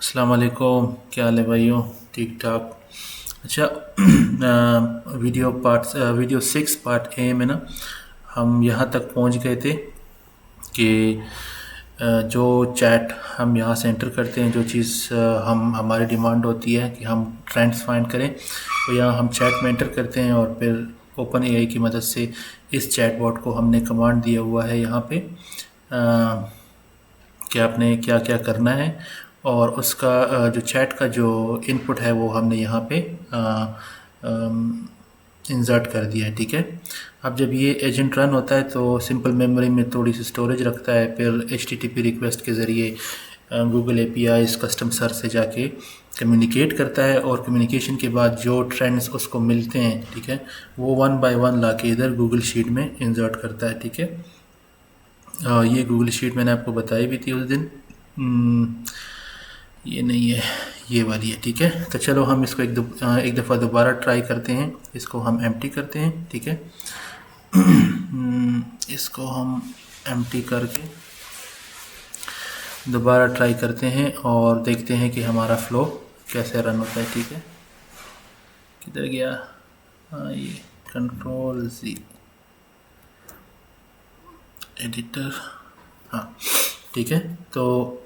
अस्सलाम वालेकुम। क्या हाल है भाइयों? ठीक ठाक। अच्छा वीडियो 6 पार्ट ए में ना हम यहाँ तक पहुँच गए थे कि जो चैट हम यहाँ से एंटर करते हैं, जो चीज़ हम हमारी डिमांड होती है कि हम ट्रेंड्स फाइंड करें, तो यहाँ हम चैट में एंटर करते हैं और फिर ओपन एआई की मदद से इस चैटबॉट को हमने कमांड दिया हुआ है यहाँ पे कि आपने क्या क्या करना है, और उसका जो चैट का जो इनपुट है वो हमने यहाँ पे इंसर्ट कर दिया है। ठीक है। अब जब ये एजेंट रन होता है तो सिंपल मेमोरी में थोड़ी सी स्टोरेज रखता है, फिर HTTP रिक्वेस्ट के ज़रिए गूगल API इस कस्टम सर्च से जाके कम्युनिकेट करता है, और कम्युनिकेशन के बाद जो ट्रेंड्स उसको मिलते हैं, ठीक है, वो 1 बाय 1 ला के इधर गूगल शीट में इंसर्ट करता है। ठीक है। ये गूगल शीट मैंने आपको बताई भी थी उस दिन। ये नहीं है, ये वाली है। ठीक है। तो चलो हम इसको एक दफ़ा दोबारा ट्राई करते हैं। इसको हम एम्प्टी करते हैं। ठीक है। इसको हम एम्प्टी करके दोबारा ट्राई करते हैं और देखते हैं कि हमारा फ़्लो कैसे रन होता है। ठीक है। किधर गया? हाँ, ये Ctrl+Z एडिटर। हाँ, ठीक है। तो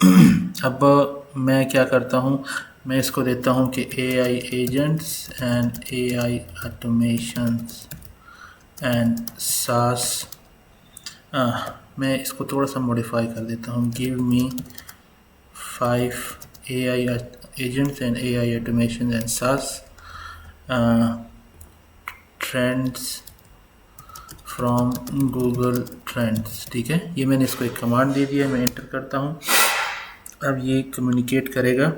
अब मैं क्या करता हूँ, मैं इसको देता हूँ कि AI agents and AI automations and SaaS। मैं इसको थोड़ा सा मॉडिफाई कर देता हूँ। Give me 5 AI agents and AI automation and SaaS trends from Google trends. ठीक है। ये मैंने इसको एक कमांड दे दिया है, मैं एंटर करता हूँ। अब ये कम्युनिकेट करेगा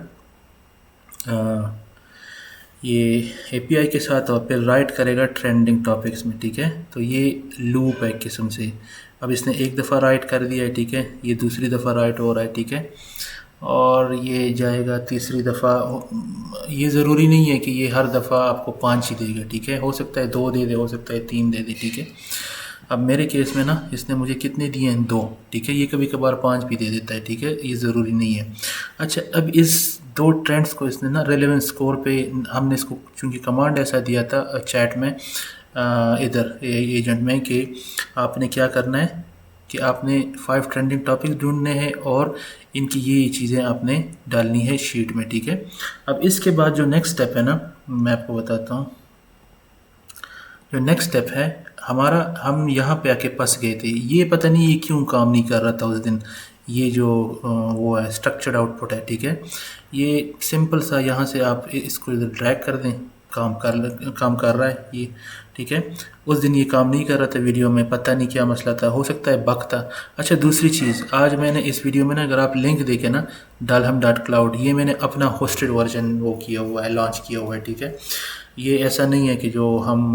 ये API के साथ और फिर राइट करेगा ट्रेंडिंग टॉपिक्स में। ठीक है। तो ये लूप है किस्म से। अब इसने एक दफ़ा राइट कर दिया है। ठीक है। ये दूसरी दफ़ा राइट हो रहा है। ठीक है। और ये जाएगा तीसरी दफ़ा। ये ज़रूरी नहीं है कि ये हर दफ़ा आपको 5 ही देगा। ठीक है। हो सकता है 2 दे दे, हो सकता है 3 दे दे। ठीक है। अब मेरे केस में ना इसने मुझे कितने दिए हैं? 2। ठीक है। ये कभी कभार 5 भी दे देता है। ठीक है। ये ज़रूरी नहीं है। अच्छा, अब इस 2 ट्रेंड्स को इसने ना रेलेवेंस स्कोर पे, हमने इसको चूँकि कमांड ऐसा दिया था चैट में, इधर एजेंट में, कि आपने क्या करना है कि आपने 5 ट्रेंडिंग टॉपिक्स ढूंढने हैं और इनकी ये चीज़ें आपने डालनी है शीट में। ठीक है। अब इसके बाद जो नेक्स्ट स्टेप है ना, मैं आपको बताता हूँ। जो नेक्स्ट स्टेप है हमारा, हम यहाँ पे आके फंस गए थे। ये पता नहीं ये क्यों काम नहीं कर रहा था उस दिन। ये जो वो है स्ट्रक्चर्ड आउटपुट है। ठीक है। ये सिंपल सा, यहाँ से आप इसको इधर ड्रैग कर दें, काम कर रहा है ये। ठीक है। उस दिन ये काम नहीं कर रहा था वीडियो में, पता नहीं क्या मसला था, हो सकता है बग था। अच्छा, दूसरी चीज़, आज मैंने इस वीडियो में ना, अगर आप लिंक देखें ना, dalham.cloud, ये मैंने अपना होस्टेड वर्जन वो किया हुआ है, लॉन्च किया हुआ है। ठीक है। ये ऐसा नहीं है कि जो हम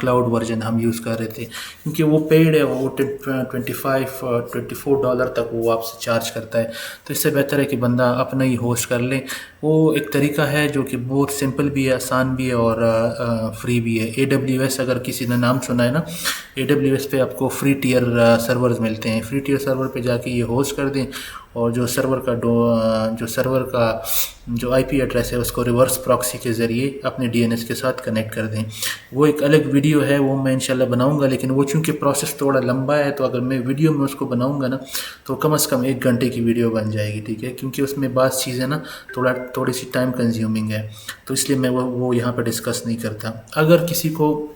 क्लाउड वर्जन हम यूज़ कर रहे थे, क्योंकि वो पेड है, वो $24 तक वो आपसे चार्ज करता है। तो इससे बेहतर है कि बंदा अपना ही होस्ट कर ले। वो एक तरीका है जो कि बहुत सिंपल भी है, आसान भी है और फ्री भी है। AWS, अगर किसी ने नाम सुना है ना, AWS पे आपको फ्री टीयर सर्वर्स मिलते हैं। फ्री टीयर सर्वर पे जाके ये होस्ट कर दें, और जो सर्वर का जो IP एड्रेस है उसको रिवर्स प्रॉक्सी के ज़रिए अपने DNS के साथ कनेक्ट कर दें। वो एक अलग वीडियो है, वो मैं इंशाल्लाह बनाऊंगा, लेकिन वो चूँकि प्रोसेस थोड़ा लंबा है, तो अगर मैं वीडियो में उसको बनाऊंगा ना, तो कम से कम 1 घंटे की वीडियो बन जाएगी। ठीक है। क्योंकि उसमें बात चीज़ें ना थोड़ी सी टाइम कंज्यूमिंग है, तो इसलिए मैं वो यहाँ पर डिस्कस नहीं करता। अगर किसी को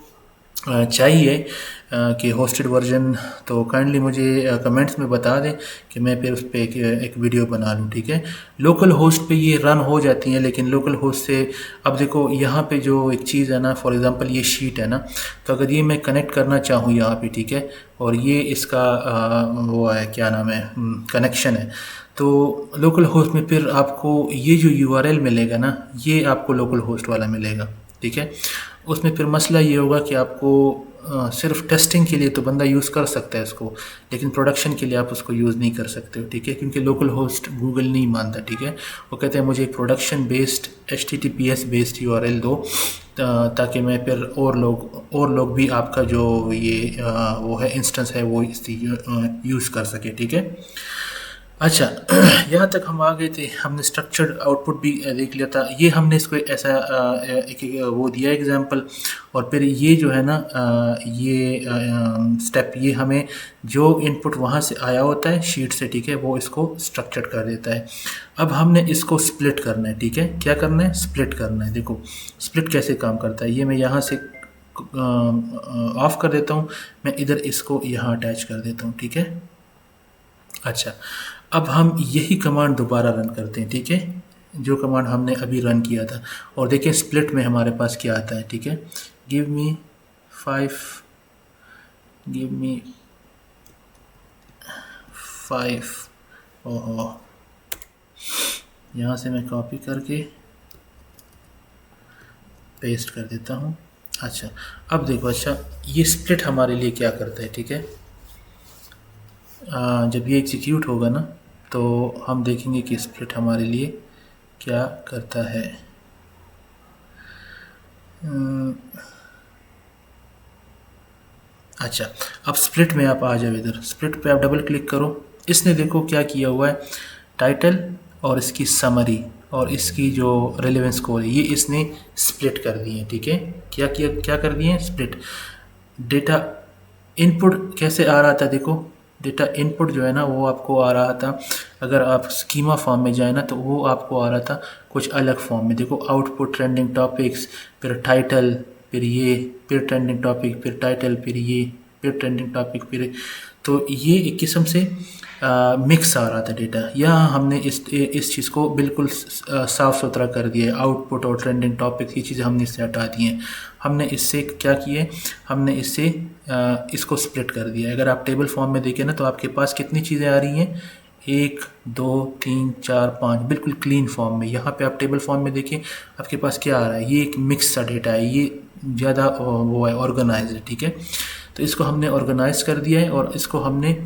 चाहिए कि होस्टेड वर्जन, तो काइंडली मुझे कमेंट्स में बता दें कि मैं फिर उस पर एक वीडियो बना लूँ। ठीक है। लोकल होस्ट पे ये रन हो जाती हैं, लेकिन लोकल होस्ट से, अब देखो यहाँ पे जो एक चीज़ है ना, फॉर एग्जांपल ये शीट है ना, तो अगर ये मैं कनेक्ट करना चाहूँ यहाँ पे, ठीक है, और ये इसका वो है, क्या नाम है, कनेक्शन है, तो लोकल होस्ट में फिर आपको ये जो URL मिलेगा ना, ये आपको लोकल होस्ट वाला मिलेगा। ठीक है। उसमें फिर मसला ये होगा कि आपको सिर्फ टेस्टिंग के लिए तो बंदा यूज़ कर सकता है इसको, लेकिन प्रोडक्शन के लिए आप उसको यूज़ नहीं कर सकते हो। ठीक है। क्योंकि लोकल होस्ट गूगल नहीं मानता। ठीक है। वो कहते हैं मुझे एक production based HTTPS based URL दो, ताकि मैं फिर और लोग भी आपका जो ये वो है इंस्टेंस है वो यूज़ कर सके। ठीक है। अच्छा यहाँ तक हम आ गए थे, हमने स्ट्रक्चर्ड आउटपुट भी देख लिया था। ये हमने इसको ऐसा एक वो दिया एग्जांपल, और फिर ये जो है ना ये स्टेप, ये हमें जो इनपुट वहाँ से आया होता है शीट से, ठीक है, वो इसको स्ट्रक्चर्ड कर देता है। अब हमने इसको स्प्लिट करना है, ठीक है, क्या करना है, स्प्लिट करना है। देखो स्प्लिट कैसे काम करता है, ये मैं यहाँ से ऑफ कर देता हूँ, मैं इधर इसको यहाँ अटैच कर देता हूँ, ठीक है। अच्छा, अब हम यही कमांड दोबारा रन करते हैं, ठीक है, जो कमांड हमने अभी रन किया था, और देखिए स्प्लिट में हमारे पास क्या आता है, ठीक है। गिव मी 5, गिव मी 5, ओहो, यहाँ से मैं कॉपी करके पेस्ट कर देता हूँ। अच्छा, अब देखो, अच्छा ये स्प्लिट हमारे लिए क्या करता है, ठीक है। जब ये एग्जीक्यूट होगा ना तो हम देखेंगे कि स्प्लिट हमारे लिए क्या करता है। अच्छा, अब स्प्लिट में आप आ जाओ, इधर स्प्लिट पे आप डबल क्लिक करो। इसने देखो क्या किया हुआ है, टाइटल और इसकी समरी और इसकी जो रेलेवेंस स्कोर है, ये इसने स्प्लिट कर दिए, ठीक है। क्या किया, क्या कर दिए, स्प्लिट। डेटा इनपुट कैसे आ रहा था, देखो डेटा इनपुट जो है ना वो आपको आ रहा था, अगर आप स्कीमा फॉर्म में जाए ना तो वो आपको आ रहा था कुछ अलग फॉर्म में। देखो आउटपुट ट्रेंडिंग टॉपिक्स, फिर टाइटल, फिर ये, फिर ट्रेंडिंग टॉपिक, फिर टाइटल, फिर ये, फिर ट्रेंडिंग टॉपिक, फिर, तो ये एक किस्म से मिक्स आ रहा था डेटा। यहाँ हमने इस चीज़ को बिल्कुल साफ़ सुथरा कर दिया है, आउटपुट और ट्रेंडिंग टॉपिक की चीज़ें हमने इससे हटा दी हैं। हमने इससे क्या किए, हमने इससे इसको स्प्लिट कर दिया। अगर आप टेबल फॉर्म में देखें ना तो आपके पास कितनी चीज़ें आ रही हैं, 1 2 3 4 5, बिल्कुल क्लीन फॉर्म में। यहाँ पे आप टेबल फॉर्म में देखें आपके पास क्या आ रहा है, ये एक मिक्स सा डेटा है, ये ज़्यादा वो है, ऑर्गेनाइज है, ठीक है। तो इसको हमने ऑर्गेनाइज कर दिया है और इसको हमने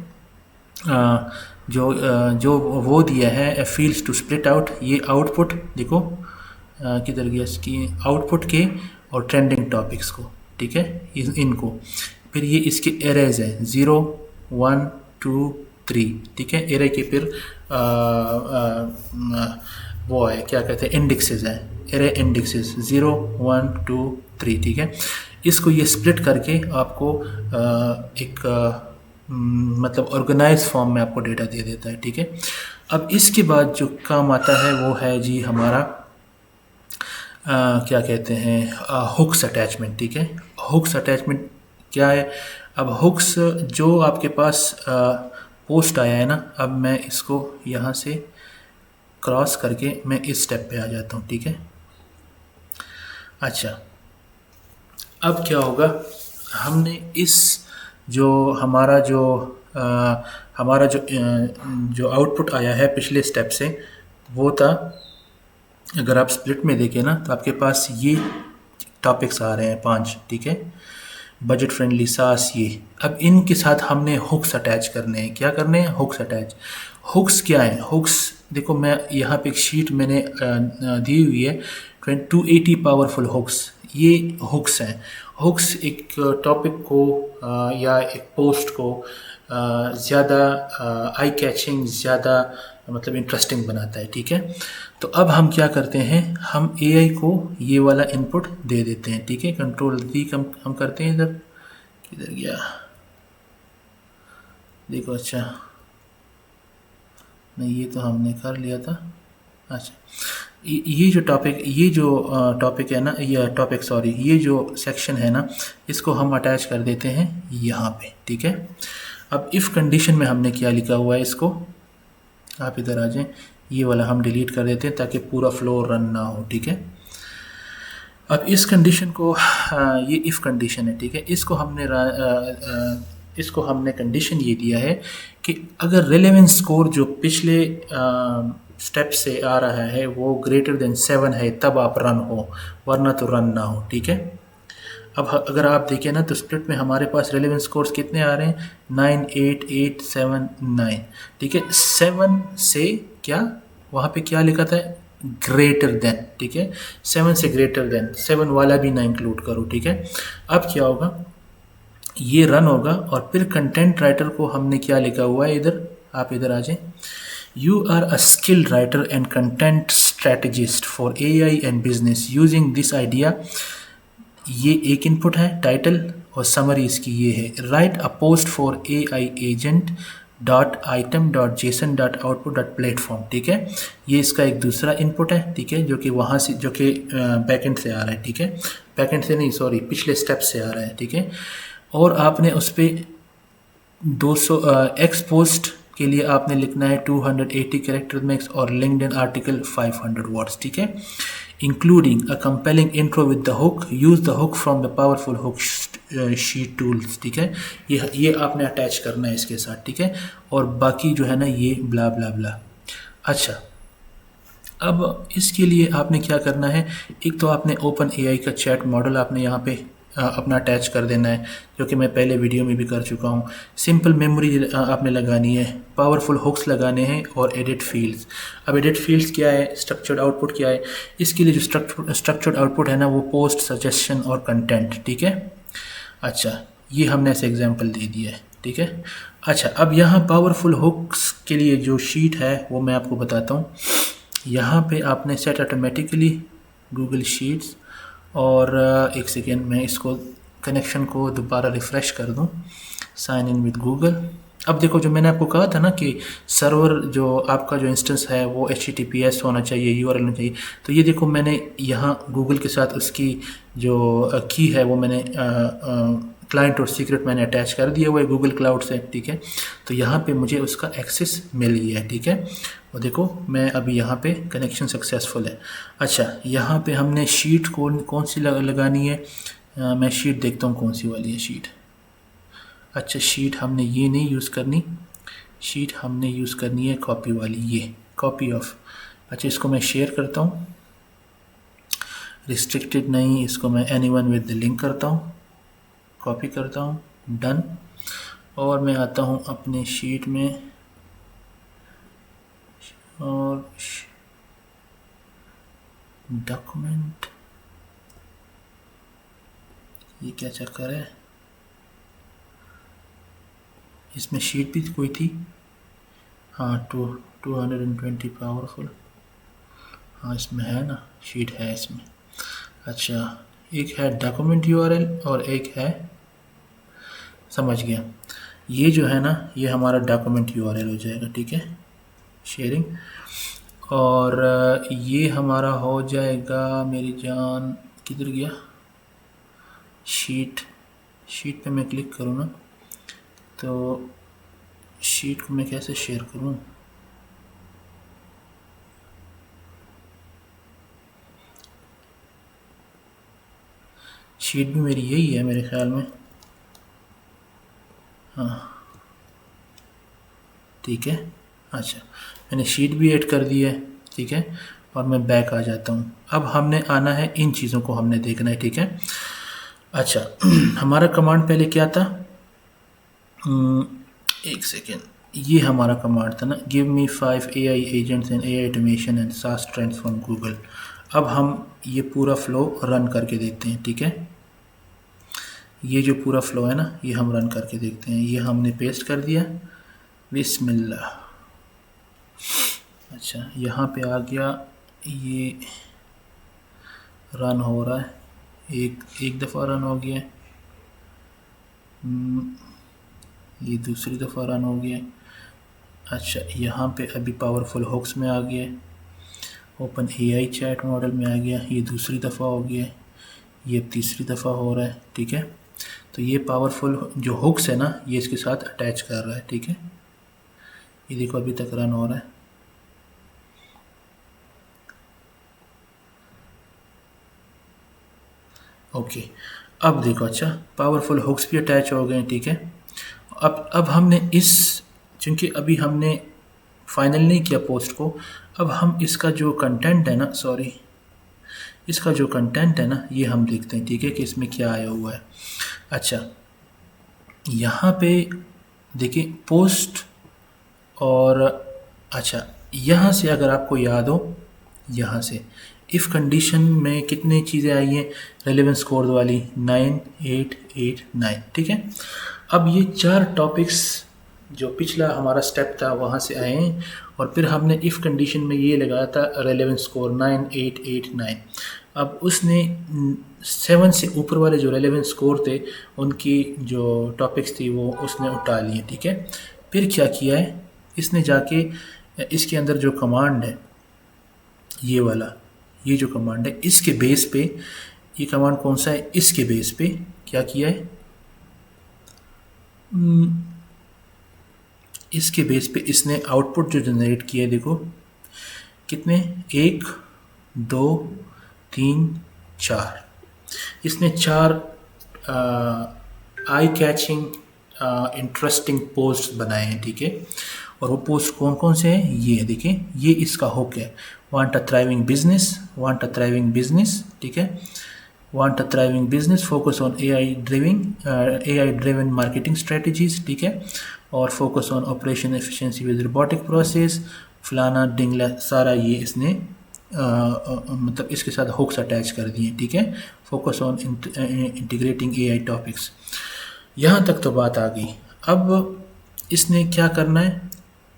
जो वो दिया है फील्ड्स टू स्प्लिट आउट, ये आउटपुट देखो किधर गया, इसकी आउटपुट के और ट्रेंडिंग टॉपिक्स को, ठीक है, इनको। फिर ये इसके एरेज हैं 0 1 2 3, ठीक है, एरे के फिर वो है क्या कहते हैं, इंडेक्सेस हैं, एरे इंडेक्सेस 0 1 2 3, ठीक है। इसको ये स्प्लिट करके आपको एक मतलब ऑर्गेनाइज फॉर्म में आपको डेटा दे देता है, ठीक है। अब इसके बाद जो काम आता है वो है जी हमारा क्या कहते हैं, हुक्स अटैचमेंट, ठीक है। हुक्स अटैचमेंट क्या है, अब हुक्स जो आपके पास पोस्ट आया है ना, अब मैं इसको यहाँ से क्रॉस करके मैं इस स्टेप पे आ जाता हूँ, ठीक है। अच्छा, अब क्या होगा, हमने इस जो हमारा जो आउटपुट आया है पिछले स्टेप से, वो था, अगर आप स्प्लिट में देखें ना तो आपके पास ये टॉपिक्स आ रहे हैं 5, ठीक है, बजट फ्रेंडली सास, ये। अब इनके साथ हमने हुक्स अटैच करने हैं, क्या करने हैं, हुक्स अटैच। हुक्स क्या है, हुक्स देखो मैं यहाँ पे एक शीट मैंने दी हुई है 280 पावरफुल हुक्स, ये हुक्स हैं। हुक्स एक टॉपिक को या एक पोस्ट को ज़्यादा आई कैचिंग, ज़्यादा मतलब इंटरेस्टिंग बनाता है, ठीक है। तो अब हम क्या करते हैं, हम एआई को ये वाला इनपुट दे देते हैं, ठीक है। कंट्रोल डी हम करते हैं, इधर किधर गया, देखो, अच्छा नहीं ये तो हमने कर लिया था। अच्छा, ये जो टॉपिक है ना, ये टॉपिक सॉरी, ये जो सेक्शन है ना, इसको हम अटैच कर देते हैं यहाँ पे, ठीक है। अब इफ़ कंडीशन में हमने क्या लिखा हुआ है, इसको आप इधर आ जाएं, ये वाला हम डिलीट कर देते हैं ताकि पूरा फ्लो रन ना हो, ठीक है। अब इस कंडीशन को ये इफ़ कंडीशन है, ठीक है, इसको हमने कंडीशन ये दिया है कि अगर रेलेवेंस स्कोर जो पिछले स्टेप से आ रहा है वो ग्रेटर देन 7 है तब आप रन हो, वरना तो रन ना हो, ठीक है। अब अगर आप देखें ना तो स्प्लिट में हमारे पास रेलेवेंस स्कोर्स कितने आ रहे हैं, 9 8 8 7 9, ठीक है। 7 से क्या, वहाँ पे क्या लिखा था, ग्रेटर देन, ठीक है, 7 से ग्रेटर देन, 7 वाला भी ना इंक्लूड करो, ठीक है। अब क्या होगा, ये रन होगा और फिर कंटेंट राइटर को हमने क्या लिखा हुआ है, इधर आप इधर आ जाएं, You are a skilled writer and content strategist for AI and business. Using this idea, ये एक इनपुट है टाइटल, और समरी इसकी ये है, right a post for a I agent dot item dot JSON dot output dot platform. ठीक है, ये इसका एक दूसरा इनपुट है। ठीक है, जो कि वहाँ से, जो कि बैकेंड से आ रहा है। ठीक है, बैकेंड से नहीं, सॉरी, पिछले स्टेप से आ रहा है। ठीक है, और आपने उस पर 200 एक्स पोस्ट के लिए आपने लिखना है 280 कैरेक्टर मैक्स, और लिंक्डइन आर्टिकल 500 वर्ड्स। ठीक है, including a compelling intro with the hook, use the hook from the powerful hook sheet tools. ठीक है, ये आपने अटैच करना है इसके साथ। ठीक है, और बाकी जो है ना ये ब्ला ब्ला ब्ला। अच्छा, अब इसके लिए आपने क्या करना है, एक तो आपने ओपन एआई का चैट मॉडल आपने यहाँ पे अपना अटैच कर देना है, जो कि मैं पहले वीडियो में भी कर चुका हूँ। सिंपल मेमोरी आपने लगानी है, पावरफुल हुक्स लगाने हैं, और एडिट फील्ड्स। अब एडिट फील्ड्स क्या है, स्ट्रक्चर्ड आउटपुट क्या है, इसके लिए जो स्ट्रक्चर्ड आउटपुट है ना वो पोस्ट, सजेशन और कंटेंट। ठीक है, अच्छा, ये हमने ऐसे एग्जांपल दे दिया है। ठीक है, अच्छा, अब यहाँ पावरफुल हुक्स के लिए जो शीट है वो मैं आपको बताता हूँ। यहाँ पे आपने सेट ऑटोमेटिकली गूगल शीट्स, और एक सेकेंड में इसको कनेक्शन को दोबारा रिफ़्रेश कर दूँ, साइन इन विद गूगल। अब देखो, जो मैंने आपको कहा था ना कि सर्वर जो आपका जो इंस्टेंस है वो HTTPS होना चाहिए, URL होना चाहिए। तो ये देखो, मैंने यहाँ गूगल के साथ उसकी जो की है वो मैंने क्लाइंट और सीक्रेट मैंने अटैच कर दिया हुआ है गूगल क्लाउड से। ठीक है, तो यहाँ पे मुझे उसका एक्सेस मिल गया है। ठीक है, और देखो मैं अभी यहाँ पे कनेक्शन सक्सेसफुल है। अच्छा, यहाँ पे हमने शीट कौन सी लगानी है, मैं शीट देखता हूँ कौन सी वाली है शीट। अच्छा, शीट हमने ये नहीं यूज़ करनी, शीट हमने यूज़ करनी है कॉपी वाली, ये कॉपी ऑफ। अच्छा, इसको मैं शेयर करता हूँ, रिस्ट्रिक्टेड नहीं, इसको मैं एनीवन विद द लिंक करता हूँ, कॉपी करता हूँ, डन। और मैं आता हूँ अपने शीट में, और डॉक्यूमेंट, ये क्या चक्कर है, इसमें शीट भी कोई थी, हाँ, 220 पावरफुल, हाँ इसमें है ना, शीट है इसमें। अच्छा, एक है डॉक्यूमेंट URL और एक है, समझ गया, ये जो है ना ये हमारा डॉक्यूमेंट URL हो जाएगा। ठीक है, शेयरिंग, और ये हमारा हो जाएगा, मेरी जान किधर गया, शीट पे मैं क्लिक करूँ ना तो शीट को मैं कैसे शेयर करूँ, शीट भी मेरी यही है मेरे ख्याल में, हाँ ठीक है। अच्छा, मैंने शीट भी ऐड कर दी है। ठीक है, और मैं बैक आ जाता हूँ। अब हमने आना है, इन चीज़ों को हमने देखना है। ठीक है, अच्छा हमारा कमांड पहले क्या था, एक सेकेंड, ये हमारा कमांड था ना, give me 5 AI agents and AI automation and सास ट्रेंड्स फ्रॉम गूगल। अब हम ये पूरा फ्लो रन करके देखते हैं। ठीक है, ये जो पूरा फ्लो है ना ये हम रन करके देखते हैं। ये हमने पेस्ट कर दिया, बिस्मिल्लाह। अच्छा, यहाँ पे आ गया, ये रन हो रहा है, एक दफ़ा रन हो गया, ये दूसरी दफ़ा रन हो गया। अच्छा, यहाँ पे अभी पावरफुल हुक्स में आ गया, ओपन AI चैट मॉडल में आ गया, ये दूसरी दफ़ा हो गया, ये तीसरी दफ़ा हो रहा है। ठीक है, तो ये पावरफुल जो हुक्स है ना ये इसके साथ अटैच कर रहा है। ठीक है, ये देखो अभी तक रन हो रहा है। ओके, अब देखो, अच्छा पावरफुल हुक्स भी अटैच हो गए। ठीक है, अब हमने चूँकि अभी हमने फाइनल नहीं किया पोस्ट को, अब हम इसका जो कंटेंट है ना, सॉरी, इसका जो कंटेंट है ना ये हम देखते हैं। ठीक है, कि इसमें क्या आया हुआ है। अच्छा, यहाँ पे देखिए पोस्ट, और अच्छा यहाँ से अगर आपको याद हो, यहाँ से इफ़ कंडीशन में कितनी चीज़ें आई हैं, रेलेवेंस स्कोर वाली 9, 8, 8, 9। ठीक है, अब ये 4 टॉपिक्स जो पिछला हमारा स्टेप था वहाँ से आए हैं, और फिर हमने इफ़ कंडीशन में ये लगाया था रेलेवेंस स्कोर 9889। अब उसने 7 से ऊपर वाले जो रेलेवेंस स्कोर थे उनकी जो टॉपिक्स थी वो उसने उठा लिए, ठीक है। फिर क्या किया है इसने, जाके इसके अंदर जो कमांड है ये वाला, ये जो कमांड है इसके बेस पे, ये कमांड कौन सा है, इसके बेस पे क्या किया है, इसके बेस पे इसने आउटपुट जो जनरेट किया है, देखो कितने, 1 2 3 4, इसने 4 आई कैचिंग इंटरेस्टिंग पोस्ट बनाए हैं, ठीक है। और वो पोस्ट कौन कौन से हैं, ये देखिए, ये इसका हुक है, want a thriving business, want a thriving business, ठीक है, want a thriving business, focus on AI driven marketing strategies, ठीक है, और focus on operation efficiency with robotic process, फलाना डिंगला, सारा ये इसने मतलब इसके साथ हुक्स अटैच कर दिए, ठीक है। Focus on integrating AI topics, यहाँ तक तो बात आ गई। अब इसने क्या करना है,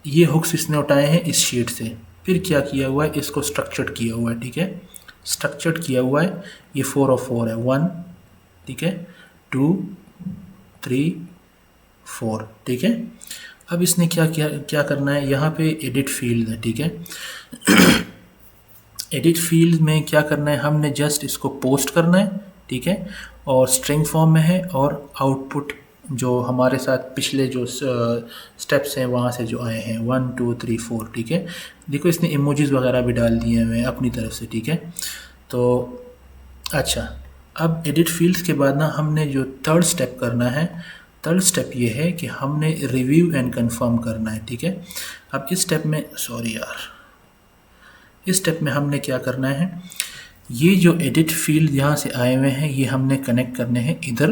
ये हुक्स इसने उठाए हैं इस शीट से, फिर क्या किया हुआ है, इसको स्ट्रक्चर्ड किया हुआ है, ठीक है, स्ट्रक्चर्ड किया हुआ है, ये 4 और 4 है, 1, ठीक है, 2 3 4, ठीक है। अब इसने क्या करना है, यहाँ पे एडिट फील्ड है, ठीक है। एडिट फील्ड में क्या करना है, हमने जस्ट इसको पोस्ट करना है, ठीक है, और स्ट्रिंग फॉर्म में है, और आउटपुट जो हमारे साथ पिछले जो स्टेप्स हैं वहाँ से जो आए हैं 1 2 3 4, ठीक है। देखो इसने इमोजीज वगैरह भी डाल दिए हैं अपनी तरफ से, ठीक है। तो अच्छा, अब एडिट फील्ड्स के बाद ना हमने जो थर्ड स्टेप करना है, थर्ड स्टेप ये है कि हमने रिव्यू एंड कंफर्म करना है, ठीक है। अब इस स्टेप में, सॉरी यार, इस स्टेप में हमने क्या करना है, ये जो एडिट फील्ड यहाँ से आए हुए हैं ये हमने कनेक्ट करने हैं इधर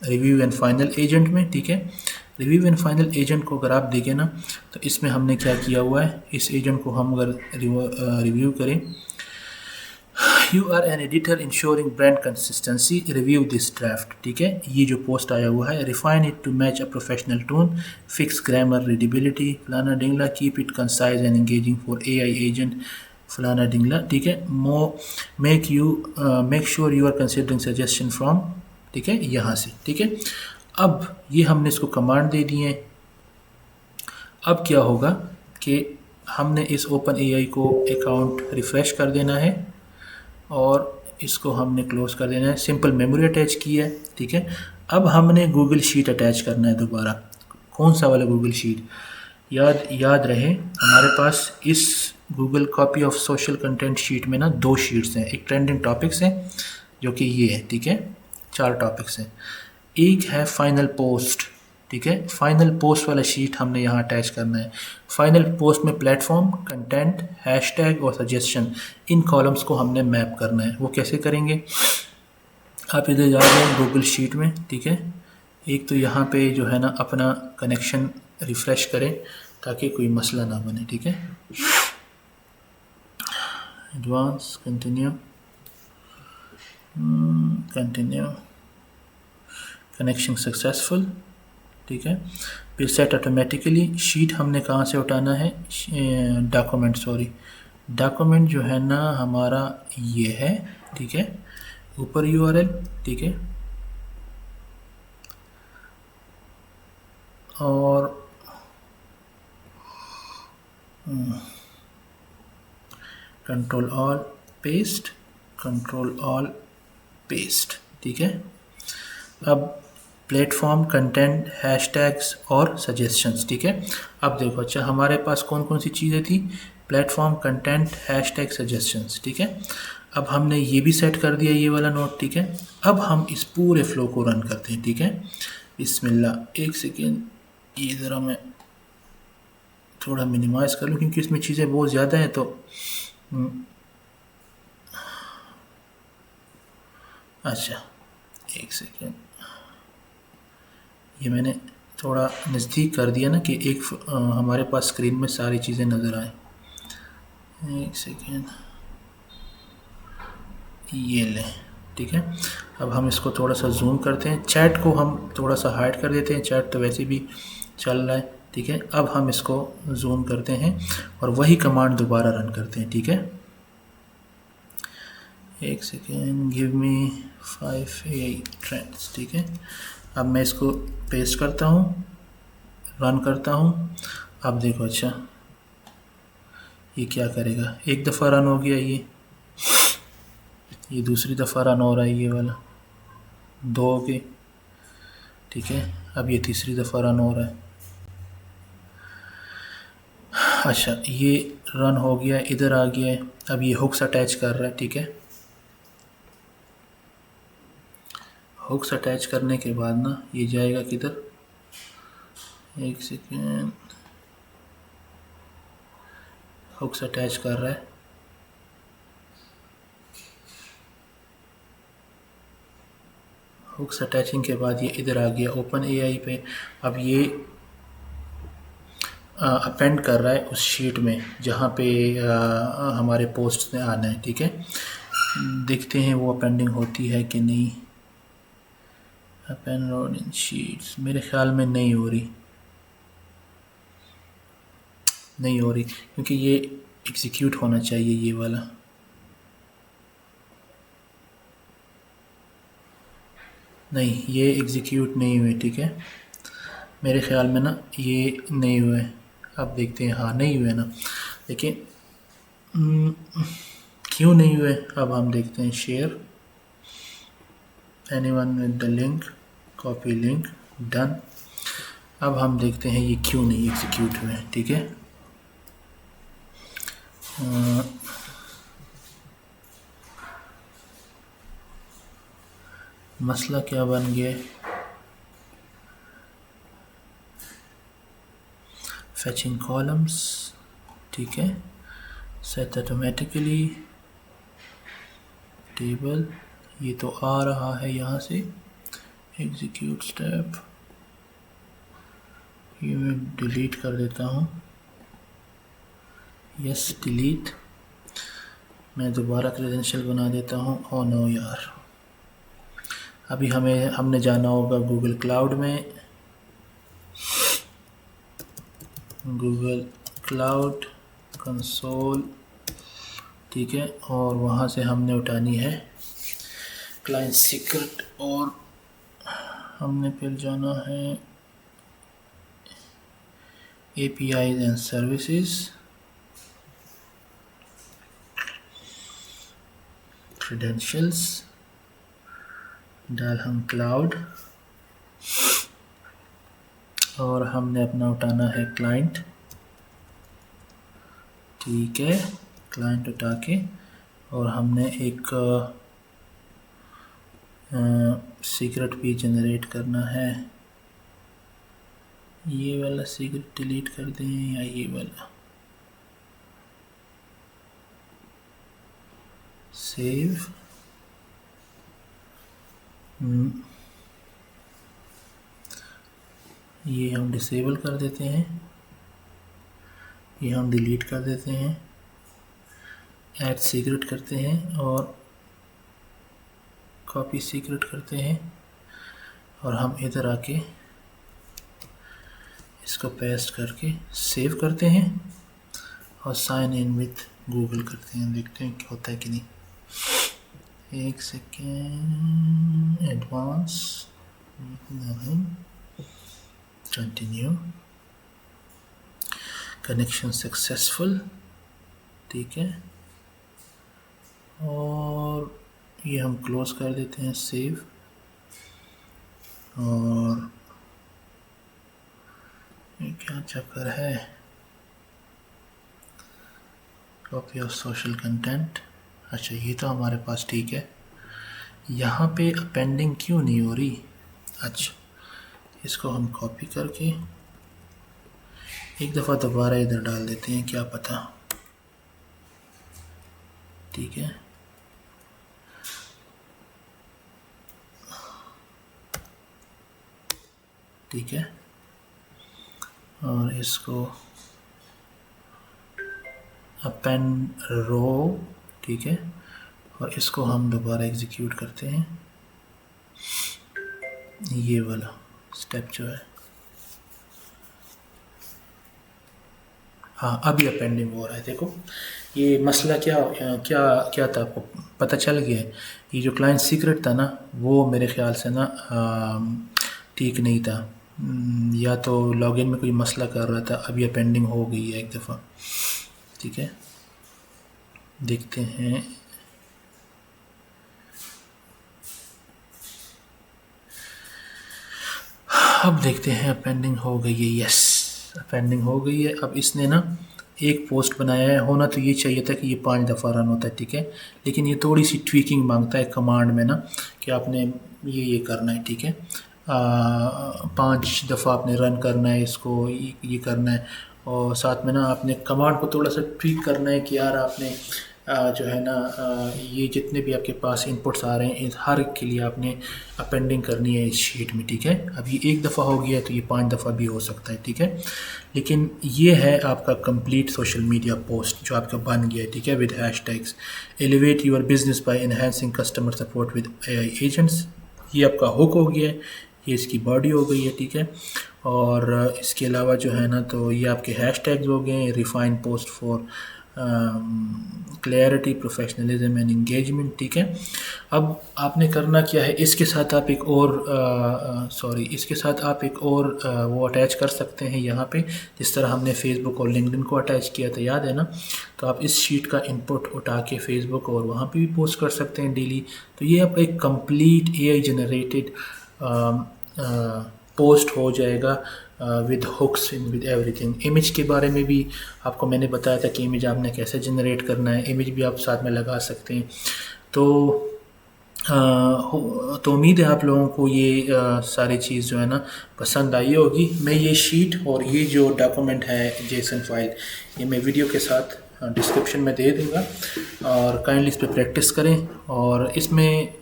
रिव्यू एंड फाइनल एजेंट में, ठीक है। रिव्यू एंड फाइनल एजेंट को अगर आप देखें ना तो इसमें हमने क्या किया हुआ है, इस एजेंट को हम अगर रिव्यू करें, you are an editor ensuring brand consistency, review this draft, ठीक है। ये जो पोस्ट आया हुआ है, refine it to match a professional tone, fix grammar, readability, फलाना डिंगला, keep it concise and engaging for AI agent, फलाना डिंगला, ठीक है। Make sure you are considering suggestion from, ठीक है, यहाँ से, ठीक है। अब ये हमने इसको कमांड दे दिए हैं। अब क्या होगा कि हमने इस ओपन AI को अकाउंट रिफ़्रेश कर देना है और इसको हमने क्लोज कर देना है, सिंपल मेमोरी अटैच की है, ठीक है। अब हमने गूगल शीट अटैच करना है दोबारा, कौन सा वाला गूगल शीट, याद रहे हमारे पास इस Google copy of social content sheet में ना 2 शीट्स हैं, एक ट्रेंडिंग टॉपिक्स हैं जो कि ये है, ठीक है, 4 टॉपिक्स हैं, एक है फाइनल पोस्ट, ठीक है। फाइनल पोस्ट वाला शीट हमने यहाँ अटैच करना है। फाइनल पोस्ट में प्लेटफॉर्म, कंटेंट, हैशटैग और सजेशन, इन कॉलम्स को हमने मैप करना है। वो कैसे करेंगे, आप इधर जा रहे हैं गूगल शीट में, ठीक है। एक तो यहाँ पे जो है ना अपना कनेक्शन रिफ़्रेश करें ताकि कोई मसला ना बने, ठीक है। एडवांस, कंटिन्यू, कनेक्शन सक्सेसफुल, ठीक है। फिर सेट ऑटोमेटिकली, शीट हमने कहाँ से उठाना है, डॉक्यूमेंट, सॉरी, डॉक्यूमेंट जो है ना हमारा ये है, ठीक है, ऊपर URL, ठीक है, और control all paste, control all paste, ठीक है। अब प्लेटफॉर्म, कंटेंट, हैशटैग्स और सजेशंस, ठीक है। अब देखो, अच्छा हमारे पास कौन कौन सी चीज़ें थी, प्लेटफॉर्म, कंटेंट, हैशटैग, सजेशंस, ठीक है। अब हमने ये भी सेट कर दिया, ये वाला नोट, ठीक है। अब हम इस पूरे फ्लो को रन करते हैं, ठीक है। बिस्मिल्लाह, एक सेकेंड, ये ज़रा मैं थोड़ा मिनिमाइज कर लूँ क्योंकि इसमें चीज़ें बहुत ज़्यादा हैं, तो अच्छा एक सेकेंड, ये मैंने थोड़ा नज़दीक कर दिया ना कि एक हमारे पास स्क्रीन में सारी चीज़ें नज़र आए। एक सेकेंड, ये लें, ठीक है। अब हम इसको थोड़ा सा जूम करते हैं, चैट को हम थोड़ा सा हाइड कर देते हैं, चैट तो वैसे भी चल रहा है, ठीक है। अब हम इसको जूम करते हैं और वही कमांड दोबारा रन करते हैं, ठीक है। एक second, give me 5 AI trends, ठीक है। अब मैं इसको पेस्ट करता हूँ, रन करता हूँ। अब देखो, अच्छा ये क्या करेगा, एक दफ़ा रन हो गया, ये दूसरी दफ़ा रन हो रहा है, ये वाला 2 हो गए, ठीक है। अब ये तीसरी दफ़ा रन हो रहा है। अच्छा, ये रन हो गया, इधर आ गया है। अब ये हुक्स अटैच कर रहा है, ठीक है। हुक्स अटैच करने के बाद ना ये जाएगा किधर, एक सेकेंड, हुक्स अटैच कर रहा है। हुक्स अटैचिंग के बाद ये इधर आ गया ओपन AI पे। अब ये अपेंड कर रहा है उस शीट में जहाँ पे हमारे पोस्ट में आना है, ठीक है। देखते हैं वो अपेंडिंग होती है कि नहीं। अपेंड रोड इन शीट्स, मेरे ख्याल में नहीं हो रही, क्योंकि ये एग्जीक्यूट होना चाहिए ये वाला। नहीं, ये एग्जीक्यूट नहीं हुए, ठीक है। मेरे ख्याल में ना ये नहीं हुए। अब देखते हैं, हाँ नहीं हुए ना, लेकिन क्यों नहीं हुए अब हम देखते हैं। Share anyone with the link, copy link, done. अब हम देखते हैं ये क्यों नहीं एग्जीक्यूट हुए, ठीक है। मसला क्या बन गया, फैचिंग कॉलम्स, ठीक है। सेट ऑटोमेटिकली टेबल, ये तो आ रहा है यहाँ से। एग्जीक्यूट स्टेप, ये मैं डिलीट कर देता हूँ, यस डिलीट। मैं दोबारा क्रेडेंशियल बना देता हूँ। ओ नो यार, अभी हमने जाना होगा गूगल क्लाउड में, गूगल क्लाउड कंसोल, ठीक है। और वहाँ से हमने उठानी है क्लाइंट सीक्रेट, और हमने फिर जाना है APIs एंड सर्विसेज, क्रेडेंशियल्स, डाल हम क्लाउड, और हमने अपना उठाना है क्लाइंट, ठीक है। क्लाइंट उठा के, और हमने एक सीक्रेट भी जनरेट करना है। ये वाला सीक्रेट डिलीट कर दें या ये वाला, सेव। ये हम डिसेबल कर देते हैं, ये हम डिलीट कर देते हैं, ऐड सीक्रेट करते हैं और कॉपी सीक्रेट करते हैं, और हम इधर आके इसको पेस्ट करके सेव करते हैं और साइन इन विथ गूगल करते हैं। देखते हैं क्या होता है कि नहीं। एक second, advance, continue, connection successful, ठीक है। और ये हम क्लोज कर देते हैं, सेव। और ये क्या चक्कर है, कॉपी ऑफ सोशल कंटेंट। अच्छा, ये तो हमारे पास ठीक है। यहाँ पे अपेंडिंग क्यों नहीं हो रही। अच्छा, इसको हम कॉपी करके एक दफ़ा दोबारा इधर डाल देते हैं, क्या पता, ठीक है। ठीक है, और इसको अपेंड रो, ठीक है। और इसको हम दोबारा एग्जीक्यूट करते हैं, ये वाला स्टेप जो है। हाँ, अभी अब पेंडिंग हो रहा है। देखो ये मसला क्या क्या था, आपको पता चल गया है। ये जो क्लाइंट सीक्रेट था ना, वो मेरे ख्याल से ना ठीक नहीं था। या तो लॉगिन में कोई मसला कर रहा था। अब ये पेंडिंग हो गई है एक दफ़ा। ठीक है, देखते हैं। अब देखते हैं, पेंडिंग हो गई है। यस, पेंडिंग हो गई है। अब इसने ना एक पोस्ट बनाया है। होना तो ये चाहिए था कि ये 5 दफ़ा रन होता है, ठीक है, लेकिन ये थोड़ी सी ट्वीकिंग मांगता है कमांड में ना, कि आपने ये करना है, ठीक है। 5 दफ़ा आपने रन करना है इसको, ये करना है। और साथ में ना आपने कमांड को थोड़ा सा ट्वीक करना है कि यार आपने जो है ना ये जितने भी आपके पास इनपुट्स आ रहे हैं, इन हर एक के लिए आपने अपेंडिंग करनी है इस शीट में, ठीक है। अब ये एक दफ़ा हो गया है तो ये 5 दफ़ा भी हो सकता है, ठीक है। लेकिन ये है आपका कंप्लीट सोशल मीडिया पोस्ट जो आपका बन गया है, ठीक है, with hashtags. Elevate your business by enhancing customer support with AI agents. ये आपका हुक हो गया है, ये इसकी बॉडी हो गई है, ठीक है। और इसके अलावा जो है ना, तो ये आपके हैशटैग्स हो गए। Refine post for clarity, professionalism and engagement, ठीक है। अब आपने करना क्या है, इसके साथ आप एक और इसके साथ आप एक और वो अटैच कर सकते हैं यहाँ पे, जिस तरह हमने फेसबुक और लिंक्डइन को अटैच किया था, याद है ना। तो आप इस शीट का इनपुट उठा के फेसबुक और वहाँ पे भी पोस्ट कर सकते हैं डेली। तो ये आपका एक कंप्लीट AI जनरेटेड पोस्ट हो जाएगा with hooks in with everything. Image के बारे में भी आपको मैंने बताया था कि इमेज आपने कैसे जनरेट करना है, इमेज भी आप साथ में लगा सकते हैं। तो उम्मीद है आप लोगों को ये सारी चीज़ जो है ना पसंद आई होगी। मैं ये शीट और ये जो डॉक्यूमेंट है जेसन फाइल, ये मैं वीडियो के साथ डिस्क्रिप्शन में दे दूँगा, और काइंडली इस पर प्रैक्टिस करें। और इसमें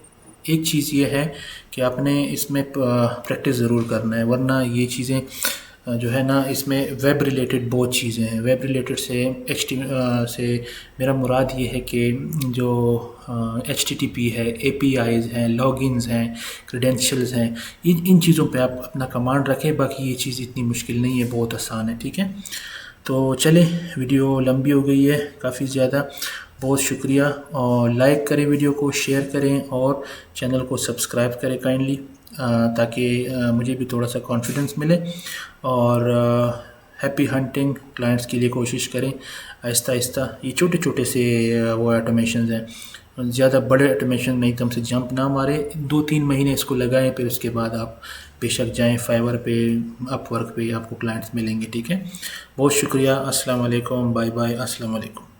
एक चीज़ ये है कि आपने इसमें प्रैक्टिस ज़रूर करना है, वरना ये चीज़ें जो है ना, इसमें वेब रिलेटेड बहुत चीज़ें हैं। वेब रिलेटेड से मेरा मुराद ये है कि जो HTTP है, APIs हैं, लॉगिन्स हैं, क्रेडेंशियल्स हैं, इन चीज़ों पे आप अपना कमांड रखें। बाकी ये चीज़ इतनी मुश्किल नहीं है, बहुत आसान है, ठीक है। तो चले, वीडियो लंबी हो गई है काफ़ी ज़्यादा। बहुत शुक्रिया, और लाइक करें वीडियो को, शेयर करें, और चैनल को सब्सक्राइब करें काइंडली, ताकि मुझे भी थोड़ा सा कॉन्फिडेंस मिले। और हैप्पी हंटिंग क्लाइंट्स के लिए कोशिश करें आहिस्ता आहिस्ता। ये छोटे छोटे से वो ऑटोमेशंस हैं, ज़्यादा बड़े ऑटोमेशन में एकदम से जंप ना मारे। 2-3 महीने इसको लगाएं, फिर उसके बाद आप बेशक जाएं फाइवर पे, अपवर्क पे, आपको क्लाइंट्स मिलेंगे, ठीक है। बहुत शुक्रिया। अस्सलाम वालेकुम, बाय बाय, अस्सलाम वालेकुम।